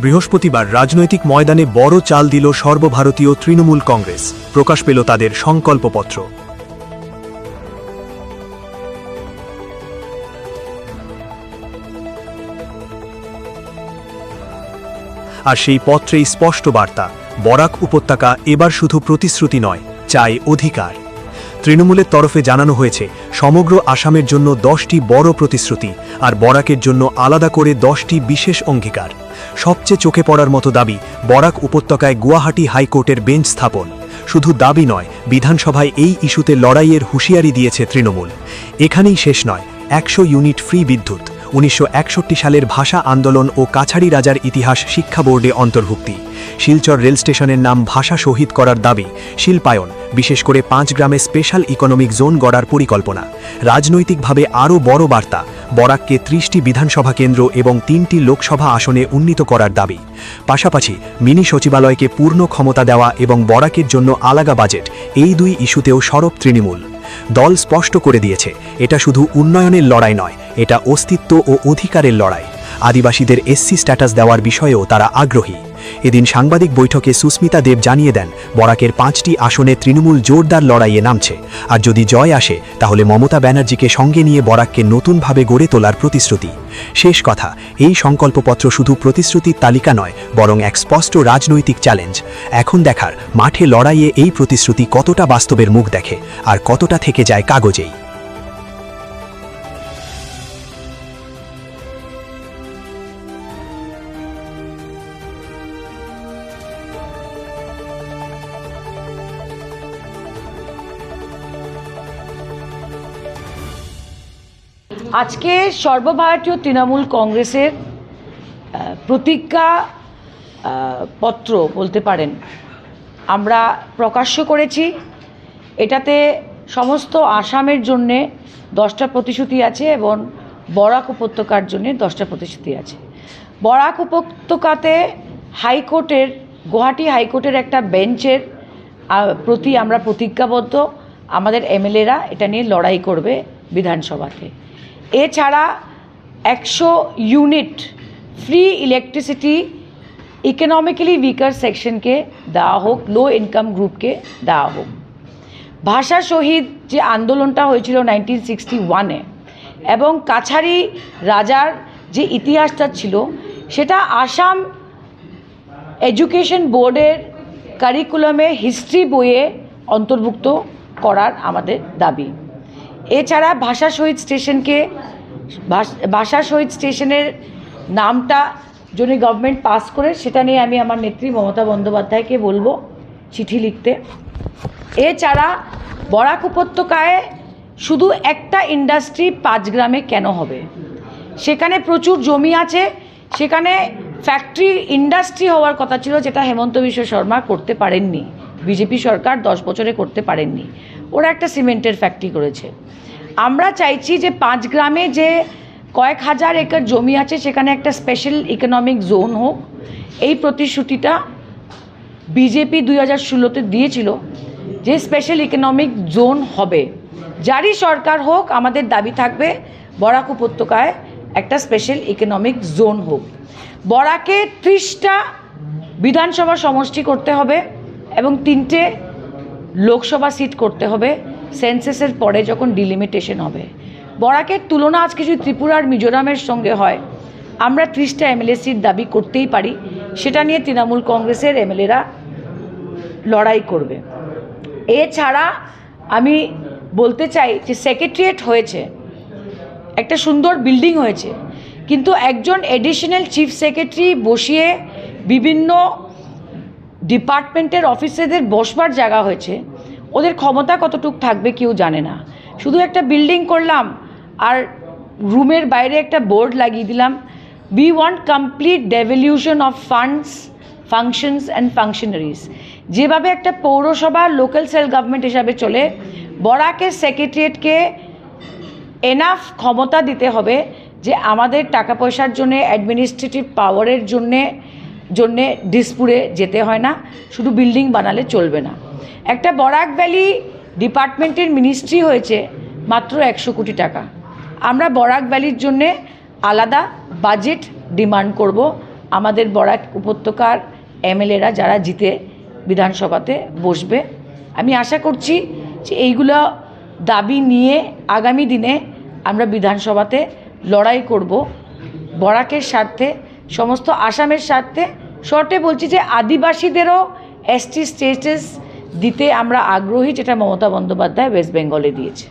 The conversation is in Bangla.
বৃহস্পতিবার রাজনৈতিক ময়দানে বড় চাল দিল সর্বভারতীয় তৃণমূল কংগ্রেস। প্রকাশ পেল তাদের সংকল্পপত্র। আর সেই পত্রেই স্পষ্ট বার্তা, বরাক উপত্যকা এবার শুধু প্রতিশ্রুতি নয়, চাই অধিকার। তৃণমূলের তরফে জানানো হয়েছে সমগ্র আসামের জন্য 10টি বড় প্রতিশ্রুতি আর বরাকের জন্য আলাদা করে 10টি বিশেষ অঙ্গীকার। সবচেয়ে চোখে পড়ার মতো দাবি বরাক উপত্যকায় গুয়াহাটি হাইকোর্টের বেঞ্চ স্থাপন। শুধু দাবি নয়, বিধানসভায় এই ইস্যুতে লড়াইয়ের হুঁশিয়ারি দিয়েছে তৃণমূল। এখানেই শেষ নয়, 100 ইউনিট ফ্রি বিদ্যুৎ, 1961 সালের ভাষা আন্দোলন ও কাছাড়ি রাজার ইতিহাস শিক্ষা বোর্ডে অন্তর্ভুক্তি, শিলচর রেল স্টেশনের নাম ভাষা শহীদ করার দাবি, শিল্পায়ন, বিশেষ করে 5 গ্রামে স্পেশাল ইকোনমিক জোন গড়ার পরিকল্পনা। রাজনৈতিকভাবে আরও বড় বার্তা, বরাককে 30টি বিধানসভা কেন্দ্র এবং 3টি লোকসভা আসনে উন্নীত করার দাবি। পাশাপাশি মিনি সচিবালয়কে পূর্ণ ক্ষমতা দেওয়া এবং বরাকের জন্য আলাদা বাজেট, এই দুই ইস্যুতেও সরব তৃণমূল। দল স্পষ্ট করে দিয়েছে, এটা শুধু উন্নয়নের লড়াই নয়, এটা অস্তিত্ব ও অধিকারের লড়াই। আদিবাসীদের এসসি স্ট্যাটাস দেওয়ার বিষয়েও তারা আগ্রহী। এদিন সাংবাদিক বৈঠকে সুস্মিতা দেব জানিয়ে দেন, বরাকের 5টি আসনে তৃণমূল জোরদার লড়াইয়ে নামছে, আর যদি জয় আসে তাহলে মমতা ব্যানার্জিকে সঙ্গে নিয়ে বরাককে নতুনভাবে গড়ে তোলার প্রতিশ্রুতি। শেষ কথা, এই সংকল্পপত্র শুধু প্রতিশ্রুতির তালিকা নয়, বরং এক স্পষ্ট রাজনৈতিক চ্যালেঞ্জ। এখন দেখার, মাঠে লড়াইয়ে এই প্রতিশ্রুতি কতটা বাস্তবের মুখ দেখে আর কতটা থেকে যায় কাগজেই। আজকে সর্বভারতীয় তৃণমূল কংগ্রেসের প্রতিজ্ঞা পত্র বলতে পারেন আমরা প্রকাশ্য করেছি। এটাতে সমস্ত আসামের জন্যে 10টা প্রতিশ্রুতি আছে এবং বরাক উপত্যকার জন্যে 10টা প্রতিশ্রুতি আছে। বরাক উপত্যকাতে হাইকোর্টের, গুয়াহাটি হাইকোর্টের একটা বেঞ্চের প্রতি আমরা প্রতিজ্ঞাবদ্ধ। আমাদের এমএলএরা এটা নিয়ে লড়াই করবে বিধানসভাতে। এছাড়া 100 unit free electricity economically weaker সেকশনকে দেওয়া হোক, লো ইনকাম গ্রুপকে দেওয়া হোক। ভাষা শহীদ যে আন্দোলনটা হয়েছিল 1961-এ এবং কাছাড়ি রাজার যে ইতিহাসটা ছিল, সেটা আসাম এডুকেশন বোর্ডের কারিকুলামে হিস্ট্রি বইয়ে অন্তর্ভুক্ত করার আমাদের দাবি। এছাড়া ভাষা শহীদ স্টেশনের নামটা যদি গভর্নমেন্ট পাস করে, সেটা নিয়ে আমি আমার নেত্রী মমতা বন্দ্যোপাধ্যায়কে বলবো চিঠি লিখতে। এছাড়া বরাক উপত্যকায় শুধু একটা ইন্ডাস্ট্রি 5 গ্রামে কেন হবে? সেখানে প্রচুর জমি আছে, সেখানে ফ্যাক্টরি ইন্ডাস্ট্রি হওয়ার কথা ছিল, যেটা হেমন্ত বিশ্ব শর্মা করতে পারেননি। বিজেপি সরকার 10 বছরে করতে পারেননি। ওরা একটা সিমেন্টের ফ্যাক্টরি করেছে। আমরা চাইছি যে 5 গ্রামে যে কয়েক হাজার একর জমি আছে, সেখানে একটা স্পেশাল ইকোনমিক জোন হোক। এই প্রতিশ্রুতিটা বিজেপি 2016-তে দিয়েছিল যে স্পেশাল ইকোনমিক জোন হবে। যারই সরকার হোক, আমাদের দাবি থাকবে বরাক উপত্যকায় একটা স্পেশাল ইকোনমিক জোন হোক। বরাকে 30টা বিধানসভা সমষ্টি করতে হবে এবং 3টে লোকসভা সিট করতে হবে সেন্সাসের পরে, যখন ডিলিমিটেশন হবে। বরাকের তুলনা আজকে যদি ত্রিপুরা আর মিজোরামের সঙ্গে হয়, আমরা 30টা এমএলএ সিট দাবি করতেই পারি। সেটা নিয়ে তৃণমূল কংগ্রেসের এমএলএরা লড়াই করবে। এছাড়া আমি বলতে চাই যে সেক্রেটারিয়েট হয়েছে, একটা সুন্দর বিল্ডিং হয়েছে, কিন্তু একজন এডিশনাল চিফ সেক্রেটারি বসিয়ে বিভিন্ন ডিপার্টমেন্টের অফিসারদের বসবার জায়গা হয়েছে। ওদের ক্ষমতা কতটুকু থাকবে কেউ জানে না। শুধু একটা বিল্ডিং করলাম আর রুমের বাইরে একটা বোর্ড লাগিয়ে দিলাম, we want complete devolution of funds, functions and functionaries. যেভাবে একটা পৌরসভা লোকাল সেলফ গভর্নমেন্ট হিসাবে চলে, বরাকের সেক্রেটারিয়েটকে এনাফ ক্ষমতা দিতে হবে যে আমাদের টাকা পয়সার জন্যে, অ্যাডমিনিস্ট্রেটিভ পাওয়ারের জন্যে দিসপুরে যেতে হয় না। শুধু বিল্ডিং বানালে চলবে না। একটা বরাক ভ্যালি ডিপার্টমেন্টের মিনিস্ট্রি হয়েছে মাত্র 100 কোটি টাকা। আমরা বরাক ভ্যালির জন্যে আলাদা বাজেট ডিমান্ড করব আমাদের বরাক উপত্যকার এমএলএরা যারা জিতে বিধানসভাতে বসবে, আমি আশা করছি যে এইগুলো দাবি নিয়ে আগামী দিনে আমরা বিধানসভাতে লড়াই করব বরাকের স্বার্থে, সমস্ত আসামের স্বার্থে। শর্টে বলছি যে আদিবাসীদেরও এসটি স্টেটাস দিতে আমরা আগ্রহী, যেটা মমতা বন্দ্যোপাধ্যায় ওয়েস্ট বেঙ্গলে দিয়েছে।